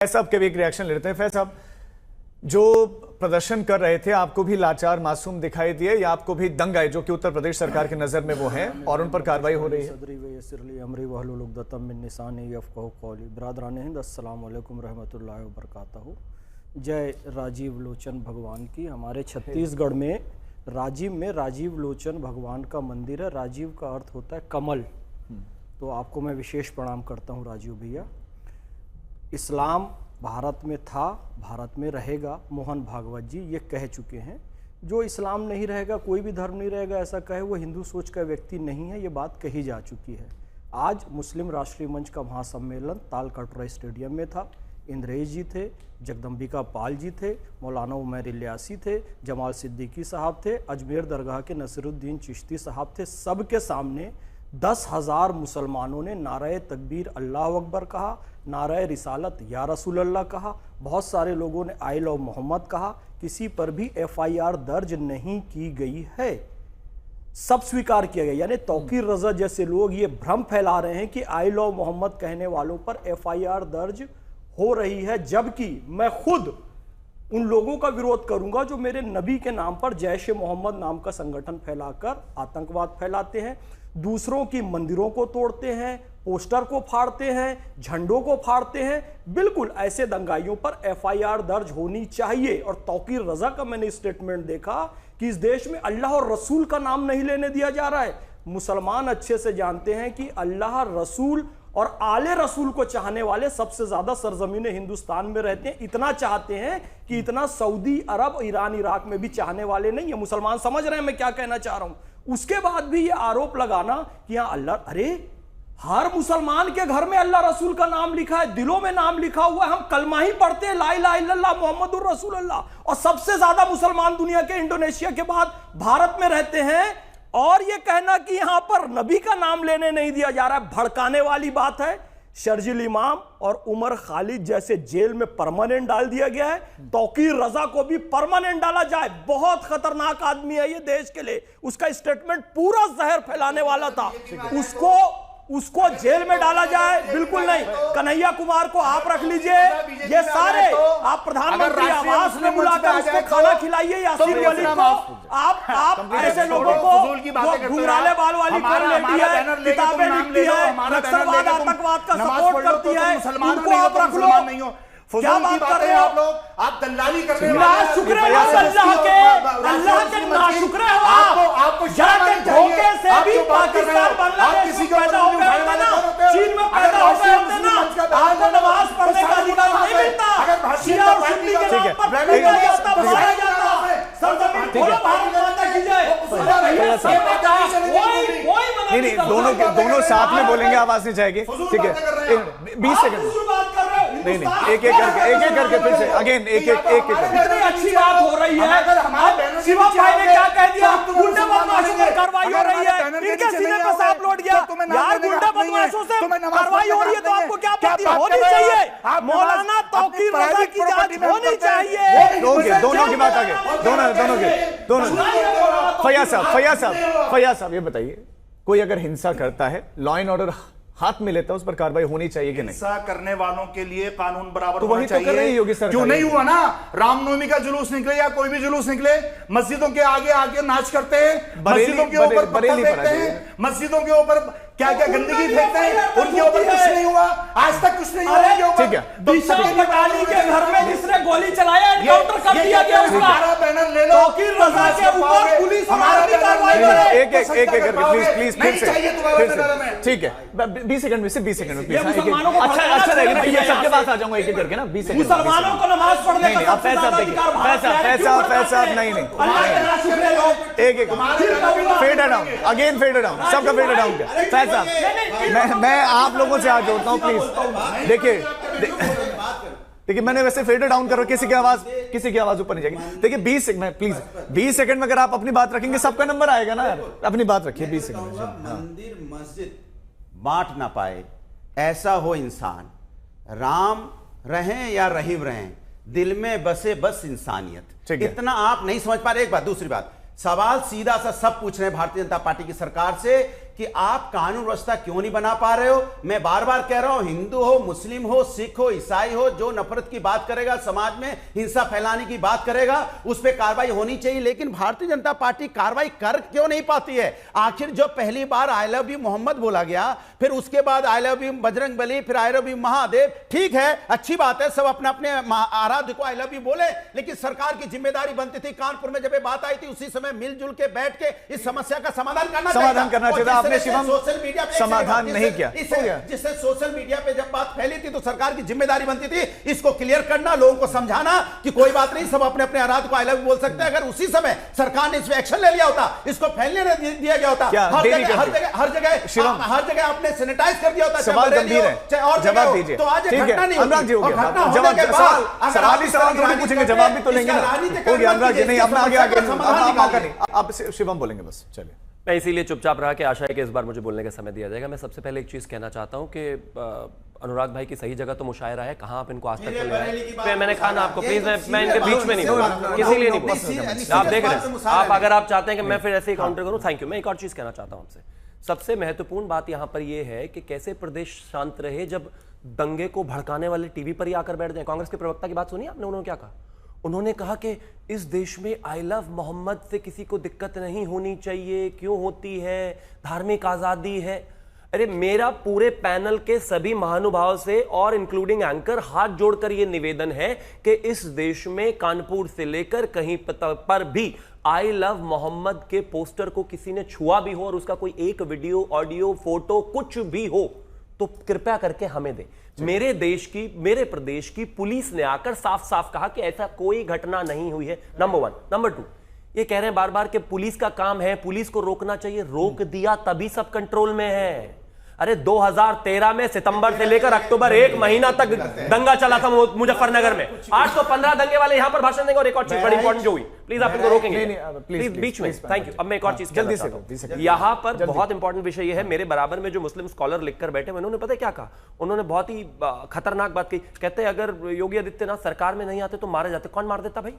फैज साहब के भी एक रिएक्शन लेते हैं। फैज साहब, जो प्रदर्शन कर रहे थे आपको भी लाचार मासूम दिखाई दिए या आपको भी दंग आए, जो कि उत्तर प्रदेश सरकार की नजर में वो हैं और उन पर कार्रवाई हो रही है? अस्सलाम वालेकुम रहमतुल्लाहि व बरकातहू। जय राजीव लोचन भगवान की। हमारे छत्तीसगढ़ में राजीव लोचन भगवान का मंदिर है। राजीव का अर्थ होता है कमल। तो आपको मैं विशेष प्रणाम करता हूँ राजीव भैया। इस्लाम भारत में था, भारत में रहेगा। मोहन भागवत जी ये कह चुके हैं। जो इस्लाम नहीं रहेगा, कोई भी धर्म नहीं रहेगा ऐसा कहे, वो हिंदू सोच का व्यक्ति नहीं है। ये बात कही जा चुकी है। आज मुस्लिम राष्ट्रीय मंच का महासम्मेलन तालकटोरा स्टेडियम में था। इंद्रेश जी थे, जगदम्बिका पाल जी थे, मौलाना उमर इलियासी थे, जमाल सिद्दीकी साहब थे, अजमेर दरगाह के नसीरुद्दीन चिश्ती साहब थे। सबके सामने 10,000 मुसलमानों ने नारे तकबीर अल्लाह अकबर कहा, नारे रिसालत या रसूल अल्लाह कहा। बहुत सारे लोगों ने आई लव मोहम्मद कहा। किसी पर भी FIR दर्ज नहीं की गई है, सब स्वीकार किया गया। यानी तौकीर रजा जैसे लोग ये भ्रम फैला रहे हैं कि आई लव मोहम्मद कहने वालों पर FIR दर्ज हो रही है, जबकि मैं खुद उन लोगों का विरोध करूंगा जो मेरे नबी के नाम पर जैश मोहम्मद नाम का संगठन फैलाकर आतंकवाद फैलाते हैं, दूसरों की मंदिरों को तोड़ते हैं, पोस्टर को फाड़ते हैं, झंडों को फाड़ते हैं। बिल्कुल ऐसे दंगाइयों पर FIR दर्ज होनी चाहिए। और तौकीर रजा का मैंने स्टेटमेंट देखा कि इस देश में अल्लाह और रसूल का नाम नहीं लेने दिया जा रहा है। मुसलमान अच्छे से जानते हैं कि अल्लाह, रसूल और आले रसूल को चाहने वाले सबसे ज्यादा सरजमीन हिंदुस्तान में रहते हैं। इतना चाहते हैं कि इतना सऊदी अरब, ईरान, इराक में भी चाहने वाले नहीं है। मुसलमान समझ रहे हैं मैं क्या कहना चाह रहा हूं। उसके बाद भी ये आरोप लगाना कि यहां अल्लाह, अरे हर मुसलमान के घर में अल्लाह रसूल का नाम लिखा है, दिलों में नाम लिखा हुआ है। हम कलमा ही पढ़ते हैं, ला इलाहा इल्लल्लाह मुहम्मदुर रसूलुल्लाह। और सबसे ज्यादा मुसलमान दुनिया के इंडोनेशिया के बाद भारत में रहते हैं। और ये कहना कि यहां पर नबी का नाम लेने नहीं दिया जा रहा है, भड़काने वाली बात है। शर्जिल इमाम और उमर खालिद जैसे जेल में परमानेंट डाल दिया गया है। तौकीर रजा को भी परमानेंट डाला जाए। बहुत खतरनाक आदमी है ये देश के लिए। उसका स्टेटमेंट पूरा जहर फैलाने वाला था। उसको जेल में डाला जाए, बिल्कुल नहीं। कन्हैया कुमार को आप रख लीजिए। ये सारे आप प्रधानमंत्री आवास में बुलाकर उसको खाना खिलाइए। यासीन वली को आप ऐसे लोगों को घुंघराले बाल वाली कर लेती है, किताबें लिखती है, नक्सलवाद आतंकवाद का सपोर्ट करती है, उनको आप रख लो। क्या बात कर रहे हो आप लोग? आप दलाली कर रहे हो। नाशुक्र हो अल्लाह के नाशुक्र हो आपको जाके धोखे से भी पाकिस्तान, बांग्लादेश में पैदा हो गए होते ना, चीन में पैदा हो गए होते ना, आपको नमाज पढ़ने का अधिकार नहीं मिलता। शिया और सुन्नी के नाम पर फैला जाता, बसाया जाता। सरजमीन खोलो, भारत माता की जय। नहीं, दोनों साथ में बोलेंगे, आवाज नहीं जाएगी। ठीक है, 20 सेकंड। नहीं, एक एक करके फिर से अगेन एक करके अच्छी बात हो रही है। शिवा भाई ने क्या कह दिया? गुंडा बदमाशों पर कार्रवाई हो रही है, इनके सीने पे सांप लौट गया। यार गुंडा बदमाशों से कार्रवाई हो रही है तो आपको क्या आपत्ति होनी चाहिए? मौलाना तौकीर रजा की जांच होनी चाहिए। दोनों की बात आगे, दोनों। फैयाज साहब ये बताइए, कोई अगर हिंसा करता है, लॉ एंड ऑर्डर हाथ में लेता है, उस पर कार्रवाई होनी चाहिए कि नहीं? हिंसा करने वालों के लिए कानून बराबर तो होना वही चाहिए। तो कर रही होगी सरकार। क्यों नहीं हुआ ना? रामनवमी का जुलूस निकले या कोई भी जुलूस निकले, मस्जिदों के आगे नाच करते हैं, मस्जिदों के ऊपर पत्थर फेंकते हैं, मस्जिदों के ऊपर क्या गंदगी फेंकते हैं, उनके ऊपर कुछ नहीं हुआ। आज तक कुछ नहीं हुआ। ठीक है, दिशा पटानी के घर में जिसने गोली चलाया, एनकाउंटर कर दिया गया उसका। बैनर ले लो। तौकीर रजा के ऊपर पुलिस हमारी कार्रवाई करे। एक करके प्लीज फिर से। ठीक है, 20 सेकंड में, सिर्फ 20 सेकंड में प्लीज। अच्छा रहेगा ना, ये सबके पास आ जाऊंगा एक करके ना। 20 सेकंड। मुसलमानों को नमाज पढ़ने का आप पैसा नहीं, एक fade down, again fade down, सबका फेड डाउन क्या? मैं आप लोगों से हाथ जोड़ता हूं प्लीज। देखिए मैंने वैसे फेडर डाउन करो, किसी की आवाज ऊपर नहीं जाएगी। देखिए 20 सेकंड प्लीज, 20 सेकंड में अगर आप अपनी बात रखेंगे सबका नंबर आएगा ना। अपनी बात रखिए 20 सेकंड। मंदिर मस्जिद बांट ना पाए, ऐसा हो इंसान। राम रहें या रहीम रहें, दिल में बसे बस इंसानियत। इतना आप नहीं समझ पा रहे। एक बात, दूसरी बात, सवाल सीधा सा सब पूछ रहे हैं भारतीय जनता पार्टी की सरकार से कि आप कानून व्यवस्था क्यों नहीं बना पा रहे हो। मैं बार बार कह रहा हूं, हिंदू हो, मुस्लिम हो, सिख हो, ईसाई हो, जो नफरत की बात करेगा, समाज में हिंसा फैलाने की बात करेगा, उस पर कार्रवाई होनी चाहिए। लेकिन भारतीय जनता पार्टी कार्रवाई कर क्यों नहीं पाती है? आखिर जो पहली बार आई लव यू मोहम्मद बोला गया, फिर उसके बाद I love you Bajrang Bali, फिर आई लव यू महादेव, ठीक है, अच्छी बात है, सब अपने अपने आराध्य को आई लव यू बोले, लेकिन सरकार की जिम्मेदारी बनती थी। कानपुर में जब ये बात आई थी, उसी समय मिलजुल के बैठ के इस समस्या का समाधान करना चाहिए। आपने शिवम सोशल मीडिया पे समाधान नहीं किया, जिससे सोशल मीडिया पे जब बात फैली थी तो सरकार की जिम्मेदारी बनती थी इसको क्लियर करना, लोगों को समझाना कि कोई बात नहीं, सब अपने अपने आराध को आई लव यू बोल सकते हैं। अगर उसी समय सरकार ने इस पे एक्शन ले लिया होता, इसको फैलने नहीं दिया गया होता, हर जगह आपने सैनिटाइज कर दिया होता। सवाल गंभीर है, और जवाब दीजिए। तो आज घटना नहीं अनुराग जी हो गया, सवाल ही सवाल थोड़ी पूछेंगे, जवाब भी तो लेंगे ना। हो गया अनुराग जी, नहीं अपना आगे आप शिवम बोलेंगे बस। चलिए, मैं इसीलिए चुपचाप रहा कि आशा है कि इस बार मुझे बोलने का समय दिया जाएगा। मैं सबसे पहले एक चीज कहना चाहता हूं कि अनुराग भाई की सही जगह तो मुशायरा है, कहां आप इनको आज तक चल रहे हैं। मैंने कहा ना आपको, प्लीज मैं इनके बीच में नहीं बोल, किसी लिए नहीं बोल। आप देख रहे हैं, आप अगर आप चाहते हैं कि मैं फिर ऐसे ही काउंटर करूं, थैंक यू। मैं एक और चीज कहना चाहता हूं आपसे। सबसे महत्वपूर्ण बात यहां पर यह है कि कैसे प्रदेश शांत रहे जब दंगे को भड़काने वाले टीवी पर ही आकर बैठ जाए। कांग्रेस के प्रवक्ता की बात सुनी आपने, उन्होंने क्या कहा? उन्होंने कहा कि इस देश में आई लव मोहम्मद से किसी को दिक्कत नहीं होनी चाहिए, क्यों होती है, धार्मिक आजादी है। अरे मेरा पूरे पैनल के सभी महानुभाव से और इंक्लूडिंग एंकर हाथ जोड़कर यह निवेदन है कि इस देश में कानपुर से लेकर कहीं पर भी आई लव मोहम्मद के पोस्टर को किसी ने छुआ भी हो और उसका कोई एक वीडियो, ऑडियो, फोटो कुछ भी हो तो कृपया करके हमें दे। मेरे देश की, मेरे प्रदेश की पुलिस ने आकर साफ साफ कहा कि ऐसा कोई घटना नहीं हुई है, नंबर 1। नंबर 2, ये कह रहे हैं बार बार कि पुलिस का काम है, पुलिस को रोकना चाहिए। रोक दिया तभी सब कंट्रोल में है। अरे 2013 में सितंबर से लेकर अक्टूबर 1 महीना तक दंगा चला था मुजफ्फरनगर में। 815 दंगे वाले यहां पर भाषण देंगे। और एक और चीज बड़ी इंपॉर्टेंट जो हुई, प्लीज आप इनको रोकेंगे प्लीज बीच में, थैंक यू। अब मैं एक और चीज जल्दी से, यहां पर बहुत इंपॉर्टेंट विषय यह है, मेरे बराबर में जो मुस्लिम स्कॉलर लिखकर बैठे, उन्होंने पता है क्या कहा? उन्होंने बहुत ही खतरनाक बात कही। कहते हैं अगर योगी आदित्यनाथ सरकार में नहीं आते तो मारे जाते। कौन मार देता भाई?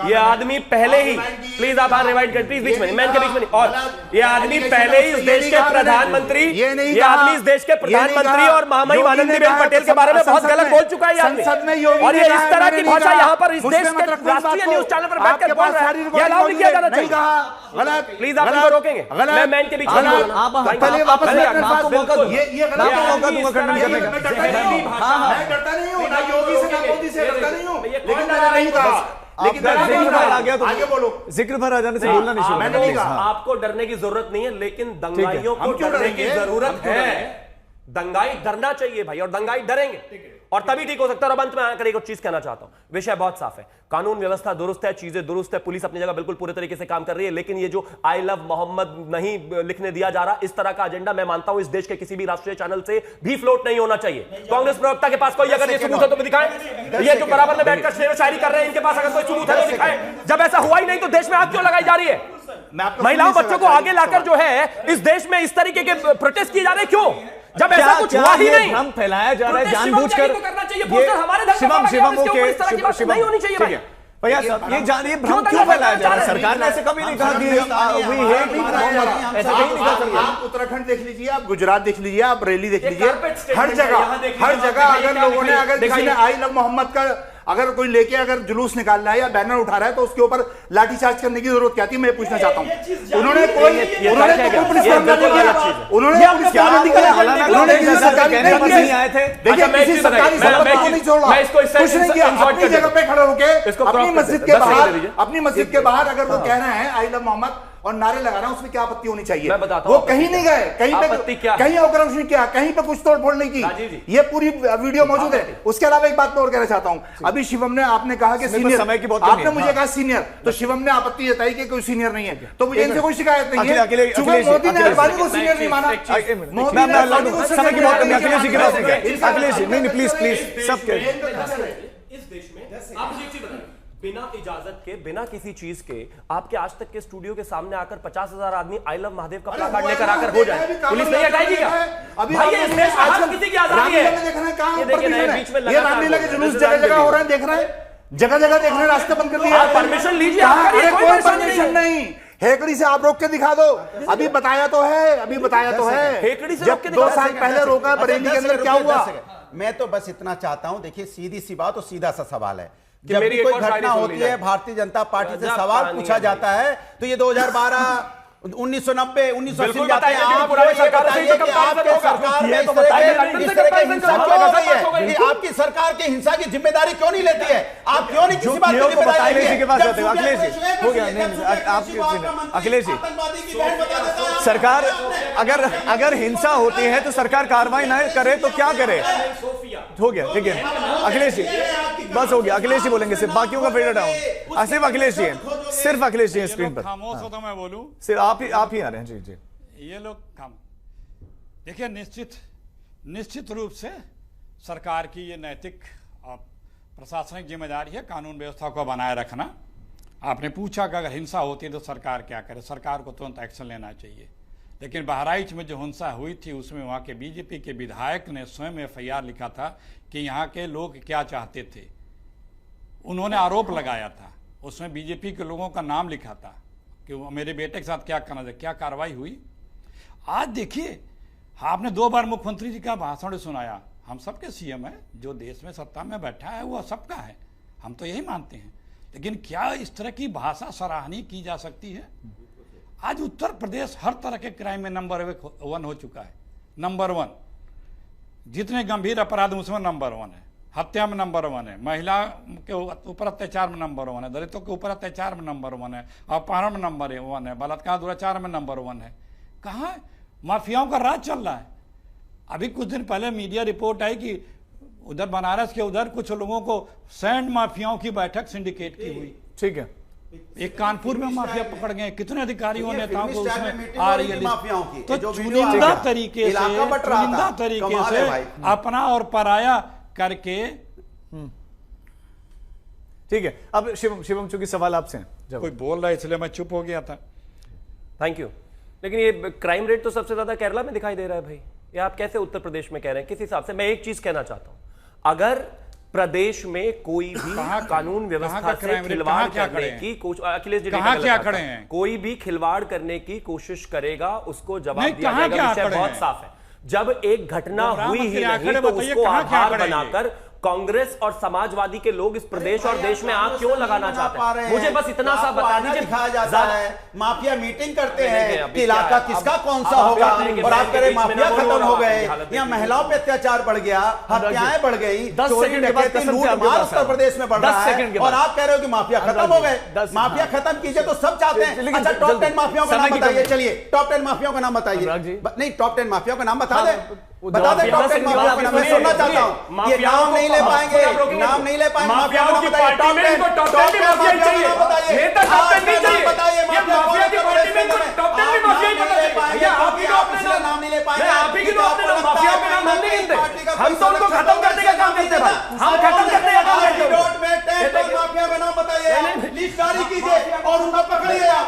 ये आदमी पहले ही, प्लीज आप रिवाइड कर, प्लीज बीच में, मैं इनके बीच में नहीं। और ये आदमी पहले ही इस देश के प्रधानमंत्री, ये आदमी इस देश के प्रधानमंत्री और महामहिम आनंदीबेन पटेल के बारे में बहुत गलत बोल चुका है ये आदमी। और ये इस तरह की भाषा यहाँ पर इस देश के राष्ट्रीय न्यूज चैनल पर बैठकर बोल रहा है, ये अलाउ नहीं किया जाना चाहिए। गलत, प्लीज आप इनको रोकेंगे। मैं इनके बीच में आप पहले वापस आपको मौका दो, ये मौका दूंगा खंडन करने का। मैं डरता नहीं हूं, ना योगी से ना मोदी से डरता नहीं हूं, लेकिन मैंने नहीं कहा। लेकिन आगे बोलो, जिक्र भर आ जाने से बोलना नहीं शुरू। मैंने नहीं कहा आपको डरने की जरूरत नहीं है, लेकिन दंगाइयों को डरने की जरूरत है। दंगाई डरना चाहिए भाई, और दंगाई डरेंगे और तभी ठीक हो सकता है। और अंत में आकर एक और चीज कहना चाहता हूं, विषय बहुत साफ है, कानून व्यवस्था दुरुस्त है, चीजें दुरुस्त है, पुलिस अपनी जगह बिल्कुल पूरे तरीके से काम कर रही है। लेकिन ये जो आई लव मोहम्मद नहीं लिखने दिया जा रहा, इस तरह का एजेंडा मैं मानता हूं इस देश के किसी भी राष्ट्रीय चैनल से भी फ्लोट नहीं होना चाहिए। कांग्रेस प्रवक्ता के पास कोई अगर ये सबूत है तो दिखाएं। ये जो बराबर में बैठकर शेर शायरी कर रहे हैं, इनके पास अगर कोई सबूत है तो दिखाएं। जब ऐसा हुआ ही नहीं तो देश में आग क्यों लगाई जा रही है? महिलाओं बच्चों को आगे लाकर जो है इस देश में इस तरीके के प्रोटेस्ट किए जा रहे हैं, क्यों? जब ऐसा कुछ हुआ ही नहीं, भ्रम फैलाया जा रहा है जानबूझकर। नहीं होनी चाहिए भाई। भैया साहब, ये जानिए भ्रम क्यों फैलाया जा रहा है? सरकार ने ऐसे कभी नहीं कहा कि ऐसा कहीं नहीं कहा। आप उत्तराखंड देख लीजिए, आप गुजरात देख लीजिए, आप रैली देख लीजिए, हर जगह अगर लोगों ने, अगर किसी ने आई लव मोहम्मद का अगर कोई लेके अगर जुलूस निकाल रहा है या बैनर उठा रहा है तो उसके ऊपर लाठीचार्ज करने की जरूरत क्या थी? मैं पूछना चाहता हूं। उन्होंने कोई पुलिस मामला नहीं किया, उन्होंने पुलिस मामला नहीं किया, उन्होंने किसी सरकारी नहीं आए थे। देखिए किसी सरकारी सभा को नहीं छोड़ा, कुछ नहीं किया। अपनी जगह पे खड़े होके अपनी मस्जिद के बाहर अगर वो कह रहे हैं आई लव मोहम्मद और नारे लगा रहा है, उसमें क्या आपत्ति होनी चाहिए? मैं बताता वो कहीं नहीं गए, कहीं पे कहीं होकर उसने किया, कहीं पे कुछ तोड़फोड़ नहीं की। ये पूरी वीडियो मौजूद है। उसके अलावा एक बात मैं और कहना चाहता हूं। अभी शिवम ने, आपने कहा कि सीनियर, आपने मुझे कहा सीनियर, तो शिवम ने आपत्ति जताई कि कोई सीनियर नहीं है, तो मुझे इनसे कोई शिकायत नहीं है। चूंकि मोदी ने अडवाणी को सीनियर नहीं माना, मोदी ने अडवाणी को समय की बहुत कमी। अखिलेश जी की बात नहीं, अखिलेश जी नहीं, प्लीज प्लीज सब के इस देश में आप मुझे एक चीज बताइए, बिना इजाजत के, बिना किसी चीज के आपके आज तक के स्टूडियो के सामने आकर 50,000 आदमी आई लव महादेव का प्लाकार्ड लेकर आकर हो जाए, पुलिस नहीं हटाएगी क्या? भाई ये इस देश में हर किसी की आजादी है। ये देखिए नए बीच में ये रामलीला के जुलूस जगह जगह हो रहे हैं, देख रहे हैं, जगह जगह देख रहे हैं, रास्ते बंद कर दिए। परमिशन लीजिए, कोई परमिशन नहीं। हेकड़ी से आप रोक के दिखा दो। अभी बताया तो है, हेकड़ी से जब रोक के 2 दिखा साल पहले रोका बरेली के अंदर क्या हुआ? मैं तो बस इतना चाहता हूं, देखिए सीधी सी बात और सीधा सा सवाल है, कि जब मेरी भी एक कोई और शायरी घटना सुन होती ली जाए। है भारतीय जनता पार्टी से गजब सवाल कहानी पूछा है जाता है तो ये 2012 1990 1980 बिल्कुल जाते हैं। बताइए, आप पुरानी ये सरकार से बताइए तो कि कंपैरिजन आपके होगा। सरकार में ये इस तो तरह बताइए, की लंदन से हिंसा कंपैरिजन क्यों करो, हो रही गजब होगा है? इनको। आपकी सरकार की हिंसा की जिम्मेदारी क्यों नहीं लेती है? आप क्यों नहीं किसी बात की झूठ को बताने जिम्मेदारी इसी के पास लेती जाते हो। है? अखिलेश जी हो गया, नहीं आप अखिलेश जी, सरकार अगर हिंसा होती है तो सरकार कार्रवाई ना करे तो क्या करे? हो गया, ठीक है अखिलेश जी, बस हो गया। अखिलेश जी बोलेंगे सिर्फ, बाकियों का फेडर डाउन। सिर्फ अखिलेश जी हैं, सिर्फ अखिलेश जी हैं स्क्रीन पर। खामोश हो तो मैं बोलूं, सिर्फ आप ही आ रहे हैं। जी जी, ये लोग काम देखिए, निश्चित रूप से सरकार की ये नैतिक और प्रशासनिक जिम्मेदारी है कानून व्यवस्था को बनाए रखना। आपने पूछा कि अगर हिंसा होती है तो सरकार क्या करे? सरकार को तुरंत एक्शन लेना चाहिए। लेकिन बहराइच में जो हिंसा हुई थी उसमें वहाँ के बीजेपी के विधायक ने स्वयं FIR लिखा था कि यहाँ के लोग क्या चाहते थे। उन्होंने आरोप लगाया था, उसमें बीजेपी के लोगों का नाम लिखा था कि मेरे बेटे के साथ क्या करना था। क्या कार्रवाई हुई? आज देखिए, आपने 2 बार मुख्यमंत्री जी का भाषण सुनाया। हम सबके CM है, जो देश में सत्ता में बैठा है वो सबका है, हम तो यही मानते हैं। लेकिन क्या इस तरह की भाषा सराहनीय की जा सकती है? आज उत्तर प्रदेश हर तरह के क्राइम में नंबर 1 हो चुका है। नंबर 1, जितने गंभीर अपराध उसमें नंबर 1 है। हत्या में नंबर 1 है, महिला के ऊपर अत्याचार में नंबर 1 है, दलितों के ऊपर अत्याचार में नंबर 1 है, अपहरण में नंबर 1 है, बलात्कार दुराचार में नंबर 1 है। कहाँ माफियाओं का राज चल रहा है? अभी कुछ दिन पहले मीडिया रिपोर्ट आई कि उधर बनारस के उधर कुछ लोगों को सैंड माफियाओं की बैठक सिंडिकेट की हुई। ठीक है, एक कानपुर में माफिया पकड़ गए, कितने अधिकारियों ने फिल्मी को स्टाइल में उसमें मीटिंग आ हो रही रही है थी माफियाओं की। तो जो वीडियो चुनिंदा आ रहा था, तरीके से इलाका बट रहा था। कमाल है भाई। अपना और पराया करके। ठीक है। अब शिवम चूंकि सवाल आपसे हैं, कोई बोल रहा है इसलिए मैं चुप हो गया था। Thank you. लेकिन ये क्राइम रेट तो सबसे ज्यादा केरला में दिखाई दे रहा है भाई, ये आप कैसे उत्तर प्रदेश में कह रहे हैं? किस हिसाब से? मैं एक चीज कहना चाहता हूं, अगर प्रदेश में कोई भी कानून व्यवस्था से खिलवाड़ करने की कोशिश, अखिलेश जी कहां क्या खड़े हैं? कोई भी खिलवाड़ करने की कोशिश करेगा उसको जवाब दिया जाएगा। विषय बहुत साफ है। जब एक घटना हुई ही नहीं तो उसको आधार बनाकर कांग्रेस और समाजवादी के लोग इस प्रदेश और देश में आग क्यों लगाना चाहते हैं? मुझे बस इतना सा बता दीजिए। दिखाया जाता है, माफिया मीटिंग करते हैं कि इलाका किसका कौन सा होगा, और आप कह रहे माफिया खत्म हो गए, या महिलाओं पे अत्याचार बढ़ गया, हत्याएं बढ़ गई, चोरी डकैती लूटमार उत्तर प्रदेश में बढ़ रहा है, और आप कह रहे हो कि माफिया खत्म हो गए। माफिया खत्म कीजिए तो सब चाहते हैं। अच्छा, टॉप 10 माफियाओं का नाम बताइए। चलिए टॉप 10 माफियाओं का नाम बताइए। नहीं, टॉप 10 माफियाओं का नाम बता दे, बता दे। टॉप 10 माफियाओं का नाम मैं सुनना चाहता हूं। ये नाम नहीं ले पाएंगे, नाम नहीं ले पाएंगे। माफियाओं की पार्टी में इनको टॉप 10 भी माफिया चाहिए, नेता टॉप 10 नहीं चाहिए। ये माफिया की पार्टी में इनको टॉप 10 भी माफिया ही होना चाहिए। ये आप ही को अपने नाम नहीं ले पाएंगे। मैं आप ही की अपने नाम, माफियाओं के नाम हम नहीं गिनते। हम तो उनको खत्म करने का काम करते हैं भाई, हम खत्म करने का काम करते हैं। डॉट में 10 माफिया का नाम बताइए, लिस्ट जारी कीजिए और उनको पकड़िए। आप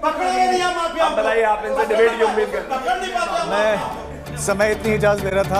पकड़िए नहीं, माफिया बताइए, आप इनसे डिबेट की उम्मीद करते हैं? पकड़ नहीं पाते। मैं समय इतनी इजाजत दे रहा था।